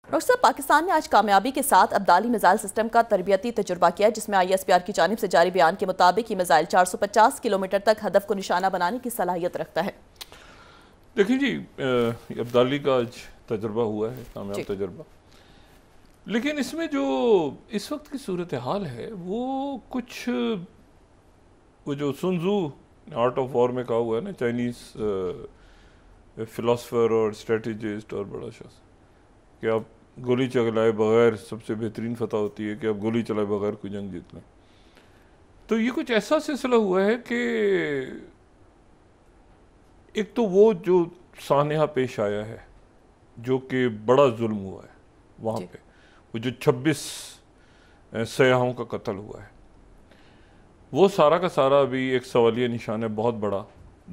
Doctor साहब, पाकिस्तान ने आज कामयाबी के साथ अब्दाली मिसाइल सिस्टम का तरबियती तजुर्बा किया, जिसमें ISPR की जानिब से जारी बयान के मुताबिक ये मिसाइल 450 किलोमीटर तक हदफ को निशाना बनाने की सलाहियत रखता है। देखिए जी, अब्दाली का आज तजुर्बा हुआ है, कामयाब तजुर्बा। लेकिन इसमें जो इस वक्त की सूरत हाल है वो कुछ, वो जो सुन त्सू आर्ट ऑफ वॉर में कहा हुआ है ना, चाइनीज़ फिलोसफर और स्ट्रेटजिस्ट और बड़ा शख्स, कि आप गोली चलाए बगैर सबसे बेहतरीन फतह होती है कि आप गोली चलाए बगैर कोई जंग जीत लें। तो ये कुछ ऐसा सिलसिला हुआ है कि एक तो वो जो सानहा पेश आया है, जो कि बड़ा जुल्म हुआ है वहाँ पे, वो जो 26 सयाहों का कत्ल हुआ है, वो सारा का सारा अभी एक सवालिया निशान है बहुत बड़ा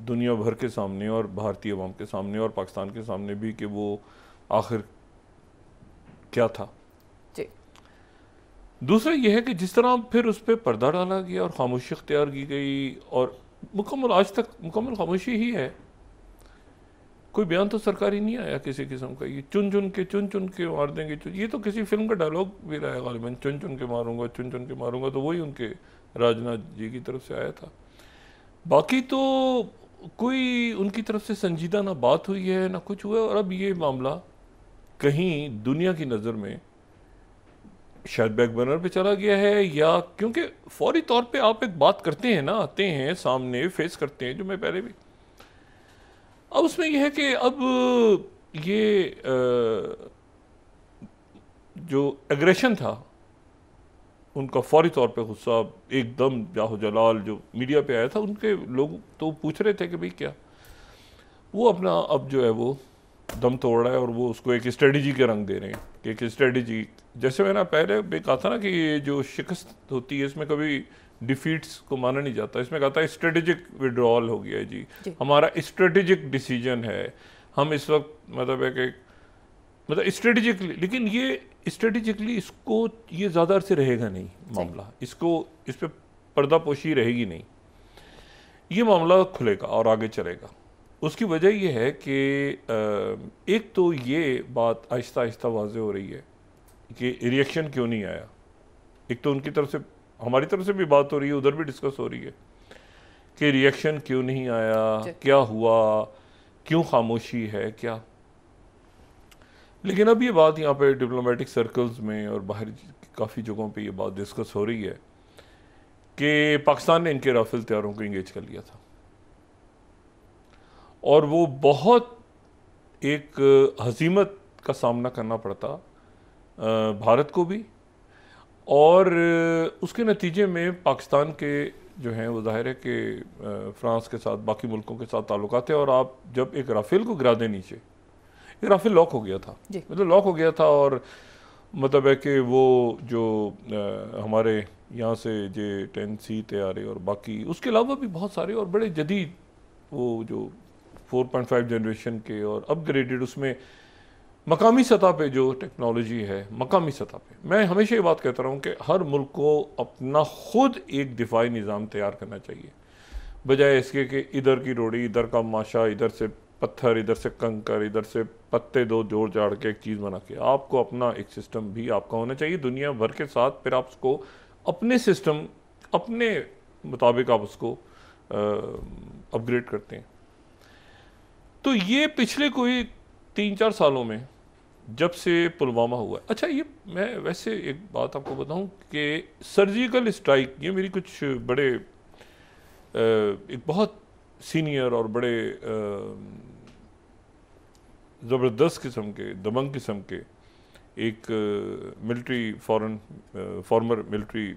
दुनिया भर के सामने और भारतीय अवाम के सामने और पाकिस्तान के सामने भी, कि वो आखिर क्या था। जी। दूसरा यह है कि जिस तरह फिर उस पर पर्दा डाला गया और खामोशी अख्तियार की गई, और मुकम्मल आज तक मुकम्मल खामोशी ही है, कोई बयान तो सरकारी नहीं आया किसी किस्म का। ये चुन चुन के मार देंगे, ये तो किसी फिल्म का डायलॉग भी रहा है गालिबन, चुन चुन के मारूंगा, तो वही उनके राजनाथ जी की तरफ से आया था। बाकी तो कोई उनकी तरफ से संजीदा ना बात हुई है ना कुछ हुआ है। और अब ये मामला कहीं दुनिया की नज़र में शायद बैक बर्नर पे चला गया है, या क्योंकि फौरी तौर पे आप एक बात करते हैं ना, आते हैं सामने, फेस करते हैं, जो मैं पहले भी, अब उसमें यह है कि अब ये जो एग्रेशन था उनका, फौरी तौर पे गुस्सा एकदम जाहो जलाल जो मीडिया पे आया था, उनके लोग तो पूछ रहे थे कि भाई क्या, वो अपना अब जो है वो दम तोड़ रहा है और वो उसको एक स्ट्रेटजी के रंग दे रहे हैं कि एक स्ट्रेटजी, जैसे मैंने पहले भी कहा था ना कि ये जो शिकस्त होती है इसमें कभी डिफीट्स को माना नहीं जाता, इसमें कहता है स्ट्रेटेजिक विड्रॉल हो गया है जी, हमारा स्ट्रेटेजिक डिसीजन है, हम इस वक्त मतलब है कि मतलब स्ट्रेटेजिकली, लेकिन ये स्ट्रेटेजिकली इसको ये ज़्यादा अरसे रहेगा नहीं मामला, इसको इस पर पर्दापोशी रहेगी नहीं, ये मामला खुलेगा और आगे चलेगा। उसकी वजह यह है कि एक तो ये बात आहिस्ता आहिस्ता वाज़ेह हो रही है कि रिएक्शन क्यों नहीं आया। एक तो उनकी तरफ से, हमारी तरफ से भी बात हो रही है, उधर भी डिस्कस हो रही है कि रिएक्शन क्यों नहीं आया, क्या हुआ, क्यों खामोशी है क्या। लेकिन अब ये बात यहाँ पे डिप्लोमेटिक सर्कल्स में और बाहर काफ़ी जगहों पे ये बात डिस्कस हो रही है कि पाकिस्तान ने इनके राफेल तैयारों को इंगेज कर लिया था, और वो बहुत एक हजीमत का सामना करना पड़ता भारत को भी, और उसके नतीजे में पाकिस्तान के जो हैं वो जाहिर है कि फ्रांस के साथ, बाकी मुल्कों के साथ ताल्लुकात है, और आप जब एक राफेल को गिरा दे नीचे, एक राफेल लॉक हो गया था, मतलब लॉक हो गया था, और मतलब है कि वो जो हमारे यहाँ से J-10C तैयारी और बाकी उसके अलावा भी बहुत सारे और बड़े जदीद वो जो 4.5 जनरेशन के और अपग्रेडेड, उसमें मकामी सतह पे जो टेक्नोलॉजी है, मकामी सतह पे, मैं हमेशा ये बात कहता रहा हूँ कि हर मुल्क को अपना खुद एक दिफाई निज़ाम तैयार करना चाहिए, बजाय इसके कि इधर की रोड़ी, इधर का माशा, इधर से पत्थर, इधर से कंकर, इधर से पत्ते दो जोड़ जाड़ के एक चीज़ बना के। आपको अपना एक सिस्टम भी आपका होना चाहिए दुनिया भर के साथ, फिर आप उसको अपने सिस्टम, अपने मुताबिक आप उसको अपग्रेड करते हैं। तो ये पिछले कोई 3-4 सालों में जब से पुलवामा हुआ, अच्छा ये मैं वैसे एक बात आपको बताऊं कि सर्जिकल स्ट्राइक, ये मेरी कुछ बड़े एक बहुत सीनियर और बड़े ज़बरदस्त किस्म के, दबंग किस्म के एक मिलिट्री फॉर्मर मिलिट्री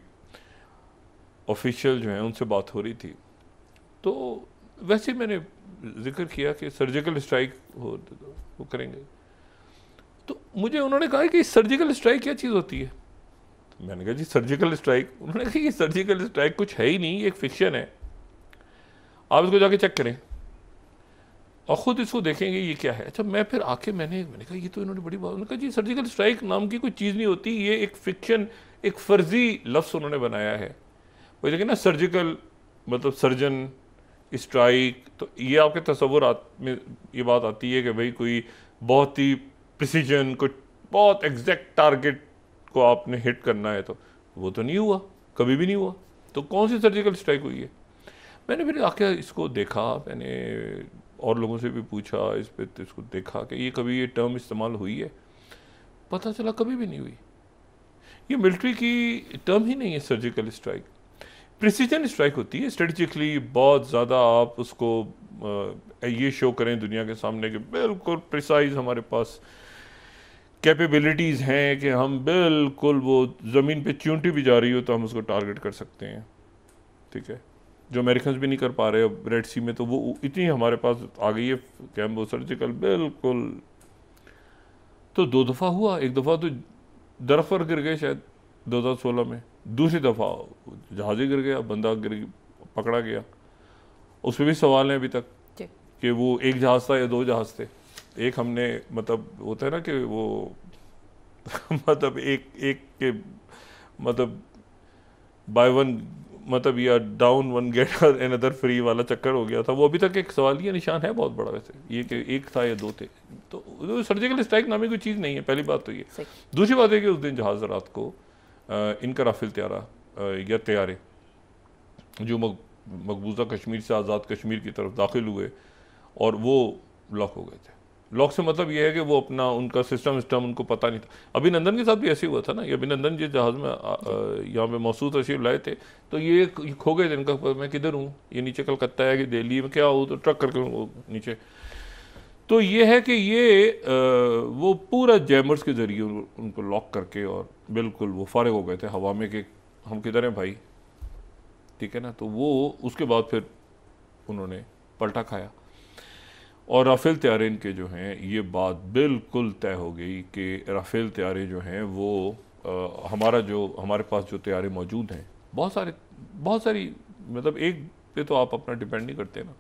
ऑफिशियल जो हैं उनसे बात हो रही थी, तो वैसे मैंने जिक्र किया कि सर्जिकल स्ट्राइक वो करेंगे, तो मुझे उन्होंने कहा कि सर्जिकल स्ट्राइक क्या चीज़ होती है। तो मैंने कहा जी सर्जिकल स्ट्राइक, उन्होंने कहा कि सर्जिकल स्ट्राइक कुछ है ही नहीं, एक फिक्शन है, आप इसको जाके चेक करें और ख़ुद इसको देखेंगे ये क्या है। अच्छा मैं फिर आके मैंने कहा ये तो इन्होंने बड़ी बात, उन्होंने कहा जी सर्जिकल स्ट्राइक नाम की कोई चीज़ नहीं होती, ये एक फिक्शन, एक फ़र्जी लफ्ज़ उन्होंने बनाया है। वो देखिए ना, सर्जिकल मतलब सर्जन, स्ट्राइक, तो ये आपके तस्वुर में ये बात आती है कि भाई कोई बहुत ही प्रिसीजन, कोई बहुत एग्जैक्ट टारगेट को आपने हिट करना है, तो वो तो नहीं हुआ, कभी भी नहीं हुआ। तो कौन सी सर्जिकल स्ट्राइक हुई है? मैंने फिर आके इसको देखा, मैंने और लोगों से भी पूछा इस पे, तो इसको देखा कि ये कभी ये टर्म इस्तेमाल हुई है, पता चला कभी भी नहीं हुई। ये मिलिट्री की टर्म ही नहीं है सर्जिकल स्ट्राइक। प्रिसीजन स्ट्राइक होती है, स्ट्रेटजिकली बहुत ज़्यादा आप उसको ये शो करें दुनिया के सामने कि बिल्कुल प्रिसाइज हमारे पास कैपेबिलिटीज़ हैं कि हम बिल्कुल वो ज़मीन पे चूंटी भी जा रही हो तो हम उसको टारगेट कर सकते हैं, ठीक है, जो अमेरिकन भी नहीं कर पा रहे अब रेड सी में, तो वो इतनी हमारे पास आ गई है कि हम वो सर्जिकल बिल्कुल। तो 2 दफ़ा हुआ, एक दफ़ा तो दरफर गिर गए शायद 2016 में, दूसरी दफ़ा जहाज़ गिर गया, बंदा पकड़ा गया। उस पर भी सवाल हैं अभी तक कि वो एक जहाज़ था या 2 जहाज़ थे। एक हमने मतलब होता है ना कि वो मतलब एक के मतलब बाय वन मतलब या down one get another free वाला चक्कर हो गया था। वो अभी तक एक सवालिया निशान है बहुत बड़ा वैसे, ये कि एक था या 2 थे। तो सर्जिकल स्ट्राइक नामी कोई चीज़ नहीं है, पहली बात तो ये। दूसरी बात है कि उस दिन जहाज़ रात को इनका राफेल या तैयारे जो मकबूजा कश्मीर से आज़ाद कश्मीर की तरफ दाखिल हुए और वो लॉक हो गए थे। लॉक से मतलब ये है कि वो अपना उनका सिस्टम उनको पता नहीं था। अभिनंदन के साथ भी ऐसे हुआ था ना, ये अभिनंदन जिस जहाज़ में यहाँ पे मौसूद तशरीफ लाए थे तो ये खो गए थे, इनका मैं किधर हूँ, ये नीचे कलकत्ता है कि दिल्ली में क्या हो, तो ट्रक करके वो नीचे। तो ये है कि ये वो पूरा जैमर्स के ज़रिए उनको लॉक करके और बिल्कुल वो फारिग हो गए थे हवा में कि हम किधर हैं भाई, ठीक है ना। तो वो उसके बाद फिर उन्होंने पलटा खाया और राफेल तैयारे के जो हैं ये बात बिल्कुल तय हो गई कि राफेल तैयारे जो हैं वो हमारे पास जो तैयारे मौजूद हैं बहुत सारी मतलब एक पे तो आप अपना डिपेंड नहीं करते ना,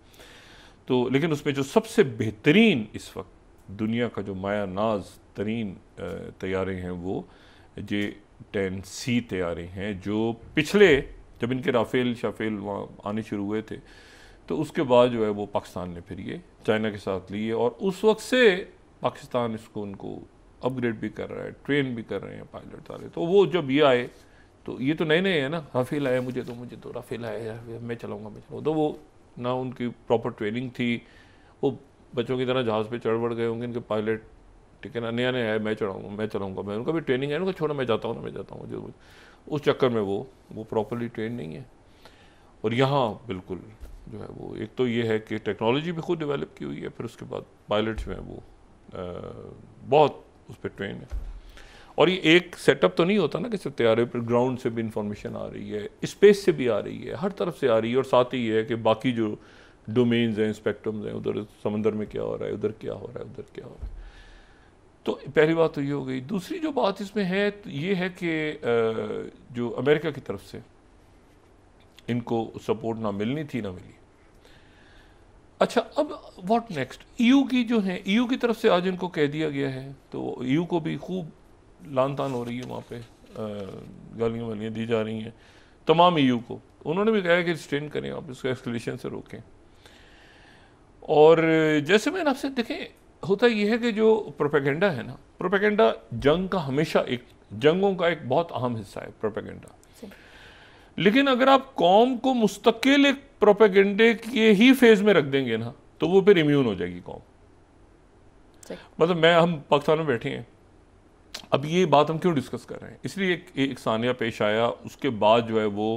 तो लेकिन उसमें जो सबसे बेहतरीन इस वक्त दुनिया का जो माया नाज तरीन तैयारे हैं वो J-10C तैयारे हैं, जो पिछले जब इनके राफेल शाफेल वहाँ आने शुरू हुए थे तो उसके बाद जो है वो पाकिस्तान ने फिर ये चाइना के साथ लिए और उस वक्त से पाकिस्तान उनको अपग्रेड भी कर रहा है, ट्रेन भी कर रहे हैं पायलट सारे। तो वो जब ये आए तो ये तो नए नए है ना, राफेल आए मुझे तो राफेल आए मैं चलाऊँगा। तो वो ना उनकी प्रॉपर ट्रेनिंग थी, वो बच्चों की तरह जहाज़ पे चढ़ बढ़ गए होंगे इनके पायलट, ठीक है ना, नया नया है, मैं चलाऊँगा मैं उनका भी ट्रेनिंग है, उनका छोड़ा मैं जाता हूँ जो उस चक्कर में वो प्रॉपरली ट्रेन नहीं है। और यहाँ बिल्कुल जो है वो एक तो ये है कि टेक्नोलॉजी भी खुद डेवलप की हुई है, फिर उसके बाद पायलट्स जो हैं वो बहुत उस पर ट्रेन है। और ये एक सेटअप तो नहीं होता ना कि सिर्फ तैयारे पर ग्राउंड से भी इंफॉर्मेशन आ रही है, स्पेस से भी आ रही है, हर तरफ से आ रही है। और साथ ही ये है कि बाकी जो डोमेन्स हैं, स्पेक्ट्रम्स हैं, उधर समंदर में क्या हो रहा है, उधर क्या हो रहा है, उधर क्या हो रहा है। तो पहली बात तो ये हो गई। दूसरी जो बात इसमें है तो ये है कि जो अमेरिका की तरफ से इनको सपोर्ट ना मिलनी थी ना मिली। अच्छा, अब व्हाट नेक्स्ट? ईयू की जो है, ईयू की तरफ से आज इनको कह दिया गया है, तो ईयू को भी खूब लान तान हो रही है, वहाँ पे गालियाँ वालियाँ दी जा रही हैं तमाम ईयू को। उन्होंने भी कहा है कि रिस्ट्रेन करें, आप इसको एस्केलेशन से रोकें। और जैसे मैंने आपसे देखें, होता यह है कि जो प्रोपेगेंडा है ना, प्रोपेगेंडा जंग का हमेशा जंगों का एक बहुत अहम हिस्सा है प्रोपेगेंडा। लेकिन अगर आप कौम को मुस्तकिल एक प्रोपेगेंडे के ही फेज में रख देंगे ना तो वो फिर इम्यून हो जाएगी कौम। मतलब हम पाकिस्तान में बैठे हैं, अब ये बात हम क्यों डिस्कस कर रहे हैं, इसलिए एक सानिया पेश आया, उसके बाद जो है वो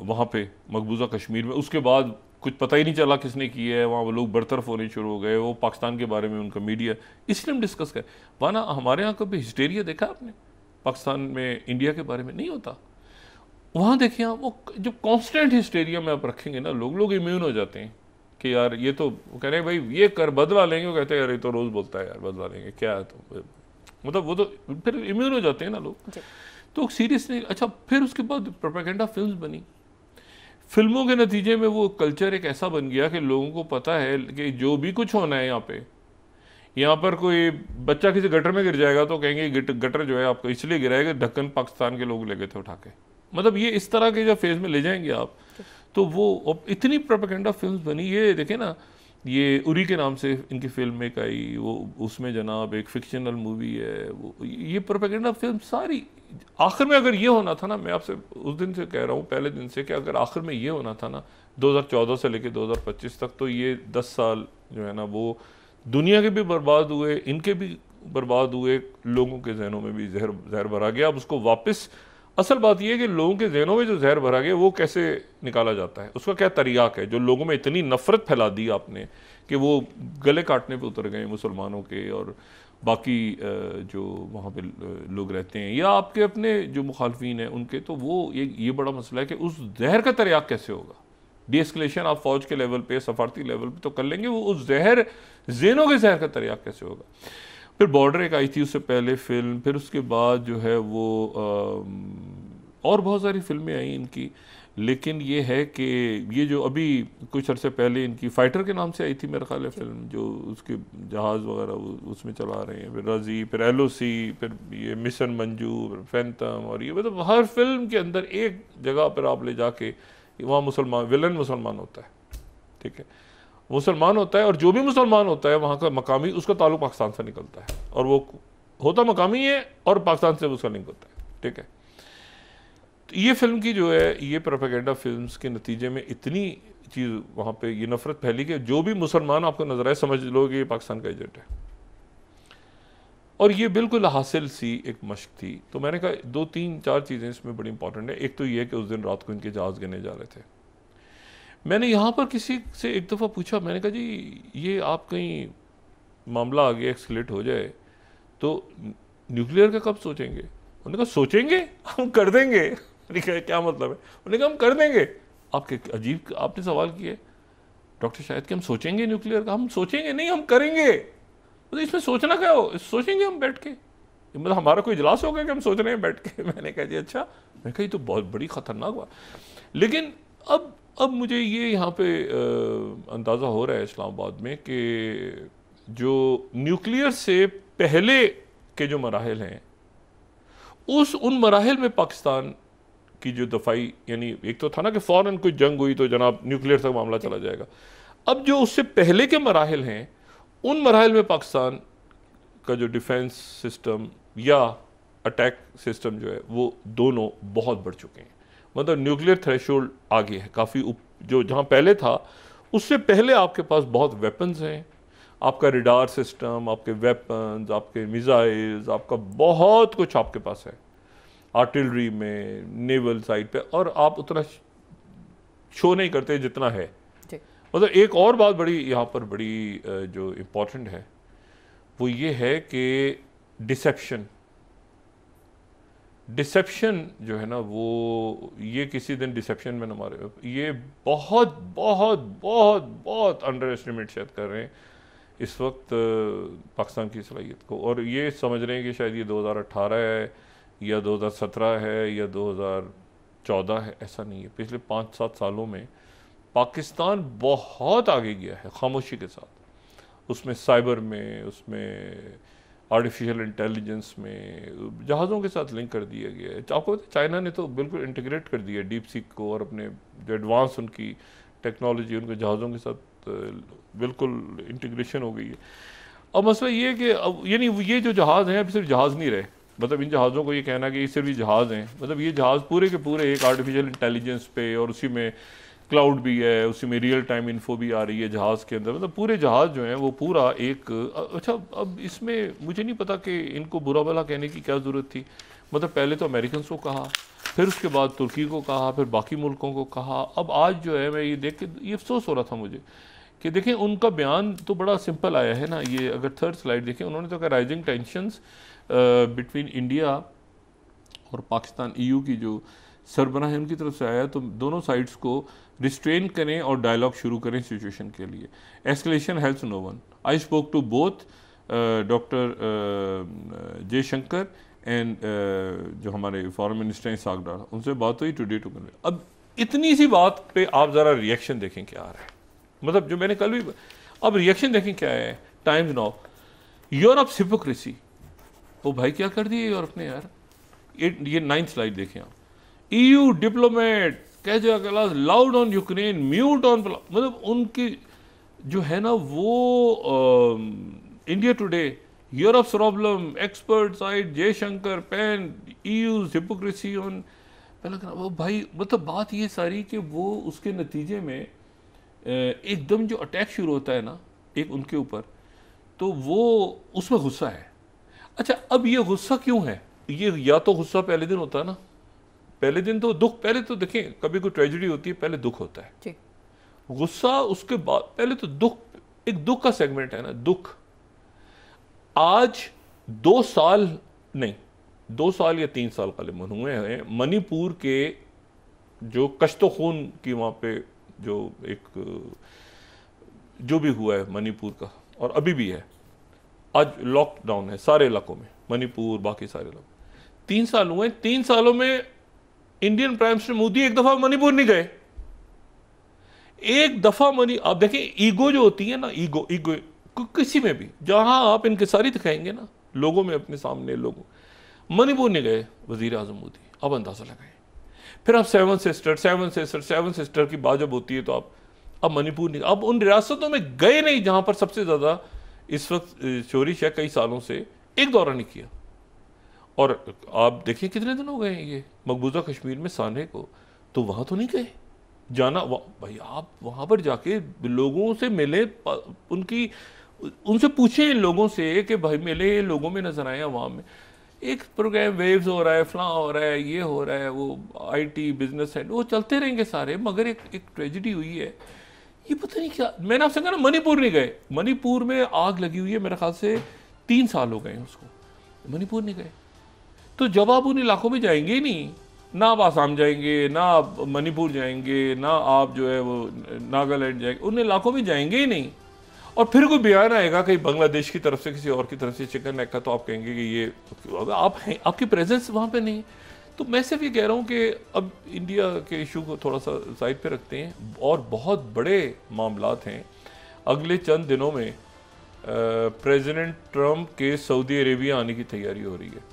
वहाँ पे मकबूजा कश्मीर में उसके बाद कुछ पता ही नहीं चला किसने किया है, वहाँ वो लोग बरतरफ होने शुरू हो गए, वो पाकिस्तान के बारे में उनका मीडिया, इसलिए हम डिस्कस करें। वरना हमारे यहाँ कभी हिस्टेरिया देखा आपने पाकिस्तान में इंडिया के बारे में? नहीं होता। वहाँ देखिए आप, वो जो कांस्टेंट हिस्टेरिया में आप रखेंगे ना, लोग इम्यून हो जाते हैं कि यार ये तो कह रहे हैं भाई ये कर बदला लेंगे, वो कहते हैं यार ये तो रोज़ बोलता है यार बदला लेंगे, क्या है तो मतलब वो तो फिर इम्यून हो जाते हैं ना लोग। तो सीरियस नहीं। अच्छा, फिर उसके बाद प्रोपेगेंडा फिल्म बनी, फिल्मों के नतीजे में वो कल्चर एक ऐसा बन गया कि लोगों को पता है कि जो भी कुछ होना है यहाँ पर कोई बच्चा किसी गटर में गिर जाएगा तो कहेंगे गटर जो है आपको इसलिए गिराएगा, ढक्कन पाकिस्तान के लोग ले गए थे उठा के। मतलब ये इस तरह के जब फेज में ले जाएंगे आप, तो वो इतनी प्रोपेगेंडा फिल्म्स बनी। ये देखें ना, ये उरी के नाम से इनकी फिल्म एक आई, वो उसमें जनाब एक फिक्शनल मूवी है, वो ये प्रोपेगेंडा फिल्म सारी। आखिर में अगर ये होना था ना, मैं आपसे उस दिन से कह रहा हूँ, पहले दिन से, कि अगर आखिर में ये होना था ना 2014 से लेकर 2025 तक, तो ये 10 साल जो है ना वो दुनिया के भी बर्बाद हुए, इनके भी बर्बाद हुए, लोगों के जहनों में भी जहर भरा गया। अब उसको वापस, असल बात यह है कि लोगों के जहनों में जो जहर भरा गया वो कैसे निकाला जाता है, उसका क्या तरीक़ा है। जो लोगों में इतनी नफरत फैला दी आपने कि वो गले काटने पे उतर गए मुसलमानों के और बाकी जो वहाँ पे लोग रहते हैं, या आपके अपने जो मुखालफीन हैं उनके, तो वो ये बड़ा मसला है कि उस जहर का तरीक़ा कैसे होगा। डी एस्केलेशन आप फौज के लेवल पे, सफारती लेवल पे तो कर लेंगे, वो उस जहर, जहनों के जहर का तरीक़ा कैसे होगा। फिर बॉर्डर एक आई थी उससे पहले फिल्म, फिर उसके बाद जो है वो और बहुत सारी फिल्में आई इनकी। लेकिन ये है कि ये जो अभी कुछ अरसे पहले इनकी फाइटर के नाम से आई थी मेरा ख्याल है फिल्म, जो उसके जहाज़ वगैरह उसमें चला रहे हैं, फिर राजी, फिर LOC, फिर ये मिशन मंजू, फिर फैंटम, और ये मतलब हर फिल्म के अंदर एक जगह पर आप ले जाके वहाँ मुसलमान, विलन मुसलमान होता है, ठीक है, मुसलमान होता है, और जो भी मुसलमान होता है वहाँ का मकामी, उसका ताल्लुक पाकिस्तान से निकलता है, और वो होता मकामी है और पाकिस्तान से उसका लिंक होता है, ठीक है। तो ये फिल्म की जो है, ये प्रोपेगेंडा फिल्म्स के नतीजे में इतनी चीज़ वहाँ पे ये नफरत फैली कि जो भी मुसलमान आपको नजर आए समझ लो कि ये पाकिस्तान का एजेंट है, और ये बिल्कुल हासिल सी एक मशक थी। तो मैंने कहा 2-3-4 चीज़ें इसमें बड़ी इंपॉर्टेंट है। एक तो ये कि उस दिन रात को इनके जहाज़ गिने जा रहे थे। मैंने यहाँ पर किसी से एक दफ़ा पूछा, मैंने कहा जी ये आप कहीं मामला आगे एक्सलेट हो जाए तो न्यूक्लियर का कब सोचेंगे। उन्होंने कहा सोचेंगे, हम कर देंगे। मैंने कहा क्या मतलब है। उन्होंने कहा हम कर देंगे। आपके अजीब आपने सवाल किए डॉक्टर शायद कि हम सोचेंगे न्यूक्लियर का। हम सोचेंगे नहीं, हम करेंगे। तो इसमें सोचना क्या हो, सोचेंगे हम बैठ के, मतलब हमारा कोई इजलास होगा कि हम सोच रहे हैं बैठ के। मैंने कहा जी अच्छा। मैं कहा ये तो बहुत बड़ी ख़तरनाक बात। लेकिन अब मुझे ये यहाँ पे अंदाज़ा हो रहा है इस्लामाबाद में कि जो न्यूक्लियर से पहले के जो मराहिल हैं, उन मराहिल में पाकिस्तान की जो दफाई, यानी एक तो था ना कि फ़ौरन कोई जंग हुई तो जनाब न्यूक्लियर तक मामला चला जाएगा। अब जो उससे पहले के मराहिल हैं, उन मराहिल में पाकिस्तान का जो डिफेंस सिस्टम या अटैक सिस्टम जो है वो दोनों बहुत बढ़ चुके हैं। मतलब न्यूक्लियर थ्रेशोल्ड आगे है काफ़ी, जो जहाँ पहले था उससे पहले आपके पास बहुत वेपन्स हैं, आपका रिडार सिस्टम, आपके वेपन्स, आपके मिसाइल्स, आपका बहुत कुछ आपके पास है आर्टिलरी में, नेवल साइड पे, और आप उतना शो नहीं करते जितना है। मतलब एक और बात बड़ी यहाँ पर बड़ी जो इम्पोर्टेंट है वो ये है कि डिसेप्शन जो है ना, वो ये किसी दिन डिसेप्शन में हमारे ये बहुत बहुत बहुत बहुत अंडर एस्टिमेट शायद कर रहे हैं इस वक्त पाकिस्तान की सलाहियत को, और ये समझ रहे हैं कि शायद ये 2018 है या 2017 है या 2014 है। ऐसा नहीं है। पिछले 5-7 सालों में पाकिस्तान बहुत आगे गया है खामोशी के साथ, उसमें साइबर में, उसमें आर्टिफिशियल इंटेलिजेंस में, जहाज़ों के साथ लिंक कर दिया गया है। आपको पता है चाइना ने तो बिल्कुल इंटीग्रेट कर दिया डीप सीक को, और अपने जो एडवांस उनकी टेक्नोलॉजी उनके जहाज़ों के साथ बिल्कुल इंटीग्रेशन हो गई है। अब मसला ये है कि अब यानी ये जो जहाज़ हैं अभी सिर्फ जहाज़ नहीं रहे, मतलब इन जहाज़ों को ये कहना कि ये सिर्फ ही जहाज़ हैं, मतलब ये जहाज़ पूरे के पूरे एक आर्टिफिशियल इंटेलिजेंस पे, और उसी में क्लाउड भी है, उसी में रियल टाइम इन्फो भी आ रही है जहाज़ के अंदर, मतलब पूरे जहाज़ जो हैं वो पूरा एक अच्छा। अब इसमें मुझे नहीं पता कि इनको बुरा भला कहने की क्या ज़रूरत थी। मतलब पहले तो अमेरिकन को कहा, फिर उसके बाद तुर्की को कहा, फिर बाकी मुल्कों को कहा। अब आज जो है मैं ये देख के ये अफसोस हो रहा था मुझे कि देखें उनका बयान तो बड़ा सिंपल आया है ना। ये अगर थर्ड स्लाइड देखें, उन्होंने तो कहा राइजिंग टेंशंस बिटवीन इंडिया और पाकिस्तान, EU की जो सरबराह है उनकी तरफ से आया, तो दोनों साइड्स को रिस्ट्रेन करें और डायलॉग शुरू करें सिचुएशन के लिए। Escalation helps no one. I spoke to both doctor Jaishankar and जो हमारे फॉरेन मिनिस्टर हैं इसाक डार, उनसे बात हुई टुडे टू कन्वे। अब इतनी सी बात पे आप ज़रा रिएक्शन देखें क्या आ रहा है, मतलब जो मैंने कल भी, अब रिएक्शन देखें क्या है। Times Now, Europe hypocrisy. ओ भाई क्या कर दिए यूरोप ने यार। ये 9th स्लाइड देखें आप। EU diplomat casual loud on Ukraine, mute on, मतलब उनकी जो है ना वो India today, Europe's problem, expert side, Jaishankar pen, EU's hypocrisy on, पहला कहना वो भाई, मतलब बात ये सारी कि वो उसके नतीजे में एकदम जो अटैक शुरू होता है ना एक उनके ऊपर, तो वो उसमें गुस्सा है। अच्छा, अब ये गुस्सा क्यों है? ये या तो गुस्सा पहले दिन होता है ना, पहले दिन तो दुख, पहले तो देखें कभी कोई ट्रेजेडी होती है पहले दुख होता है, गुस्सा उसके बाद, पहले तो दुख, एक दुख का सेगमेंट है ना, दुख। आज 2 साल नहीं, 2 साल या 3 साल करीबन हुए हैं मणिपुर के जो कश्तो खून की वहाँ पे जो एक जो भी हुआ है मणिपुर का, और अभी भी है, आज लॉकडाउन है सारे इलाकों में, मणिपुर बाकी सारे इलाकों, 3 साल हुए। 3 सालों में इंडियन प्राइम मिनिस्टर मोदी एक दफा मणिपुर नहीं गए, एक दफा आप देखें ईगो जो होती है ना, ईगो किसी में भी जहां आप इनकिसारी दिखाएंगे ना लोगों में, अपने सामने लोगों, मणिपुर नहीं गए वजीर आजम मोदी, अब अंदाजा लगाएं। फिर आप सेवन सिस्टर की बात जब होती है तो आप अब मणिपुर नहीं, अब उन रियासतों में गए नहीं जहां पर सबसे ज्यादा इस वक्त शोरिश है, कई सालों से एक दौरा नहीं किया। और आप देखिए कितने दिन हो गए हैं ये मकबूजा कश्मीर में साने को, तो वहां तो नहीं गए जाना भाई, आप वहां पर जाके लोगों से मिले, उनसे पूछें इन लोगों से कि भाई मिले, लोगों में नजर आए वहां में एक प्रोग्राम वेव्स हो रहा है, फलां हो रहा है, ये हो रहा है, वो आईटी बिजनेस है, वो चलते रहेंगे सारे, मगर एक ट्रेजेडी हुई है, ये पता नहीं क्या। मैंने आपसे कहा ना मणिपुर नहीं गए, मणिपुर में आग लगी हुई है, मेरे ख्याल से 3 साल हो गए उसको, मणिपुर नहीं गए। तो जब आप उन इलाकों में जाएंगे ही नहीं, ना आप आसाम जाएंगे, ना आप मणिपुर जाएंगे, ना आप जो है वो नागालैंड जाएंगे, उन इलाकों में जाएंगे ही नहीं, और फिर कोई बयान आएगा कहीं बांग्लादेश की तरफ से, किसी और की तरफ से चिकन नेक का, तो आप कहेंगे कि ये आप हैं, आपकी प्रेजेंस वहाँ पे नहीं। तो मैं सिर्फ ये कह रहा हूँ कि अब इंडिया के इशू को थोड़ा सा साइड पे रखते हैं, और बहुत बड़े मामलात हैं। अगले चंद दिनों में प्रेसिडेंट ट्रंप के सऊदी अरेबिया आने की तैयारी हो रही है,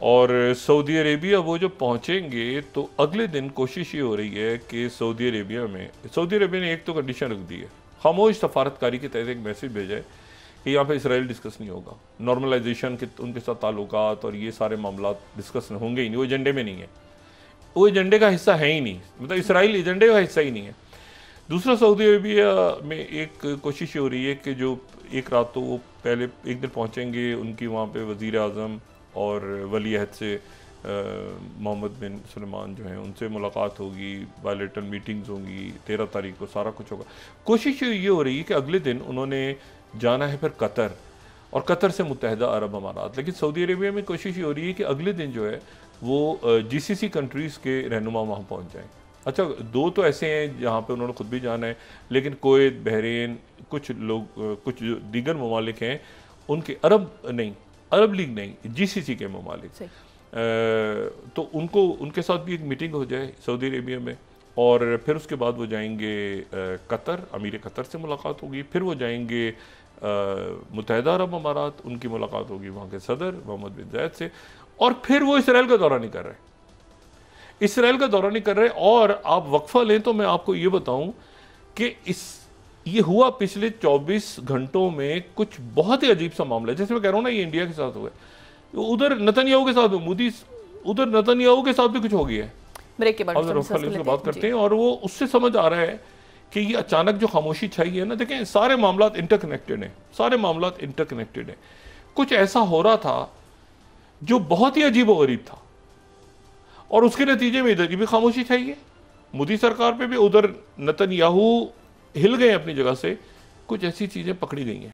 और सऊदी अरेबिया वो जो पहुँचेंगे तो अगले दिन कोशिश ये हो रही है कि सऊदी अरेबिया ने एक तो कंडीशन रख दी है, खामोश सफारतकारी के तहत एक मैसेज भेजा है कि यहाँ पे इसराइल डिस्कस नहीं होगा, नॉर्मलाइजेशन के उनके साथ ताल्लुकात और ये सारे मामला डिस्कस होंगे ही नहीं, वो एजेंडे में नहीं है, वो एजेंडे का हिस्सा है ही नहीं, मतलब इसराइल एजेंडे का हिस्सा ही नहीं है। दूसरा, सऊदी अरेबिया में एक कोशिश हो रही है कि जो एक रात तो वो पहले एक दिन पहुँचेंगे, उनकी वहाँ पर वज़ीर आज़म और वली अहद से मोहम्मद बिन सलमान जो हैं उनसे मुलाकात होगी, बायलैटरल मीटिंग्स होंगी, 13 तारीख को सारा कुछ होगा। कोशिश ये हो रही है कि अगले दिन उन्होंने जाना है फिर कतर, और कतर से मुत्तहिदा अरब अमारात, लेकिन सऊदी अरेबिया में कोशिश ये हो रही है कि अगले दिन जो है वो जीसीसी कंट्रीज़ के रहनुमा वहाँ पहुँच जाएँ। अच्छा, 2 तो ऐसे हैं जहाँ पे उन्होंने खुद भी जाना है, लेकिन कुवैत, बहरीन, कुछ लोग, कुछ जो दीगर ममालिक हैं उनके, अरब लीग नहीं, जीसीसी के ममालिक, तो उनके साथ भी एक मीटिंग हो जाए सऊदी अरेबिया में, और फिर उसके बाद वो जाएंगे कतर, अमीर कतर से मुलाकात होगी, फिर वो जाएंगे मुत्तहिदा अरब अमारात, उनकी मुलाकात होगी वहाँ के सदर मोहम्मद बिन जायद से, और फिर वो इसराइल का दौरा नहीं कर रहे। और आप वक्फा लें तो मैं आपको ये बताऊं कि ये हुआ पिछले 24 घंटों में कुछ बहुत ही अजीब सा मामला है। जैसे मैं कह रहा हूँ ना, ये इंडिया के साथ हुआ है, उधर नेतन्याहू के साथ, मोदी उधर नेतन्याहू के साथ भी कुछ हो गया है। ब्रेक के बाद बात करते हैं, और वो उससे समझ आ रहा है कि ये अचानक जो खामोशी छाई है ना, देखें सारे मामला इंटरकनेक्टेड हैं, कुछ ऐसा हो रहा था जो बहुत ही अजीब और गरीब था, और उसके नतीजे में इधर की भी खामोशी छाई है, मोदी सरकार पे भी, उधर नेतन्याहू हिल गए अपनी जगह से, कुछ ऐसी चीजें पकड़ी गई हैं।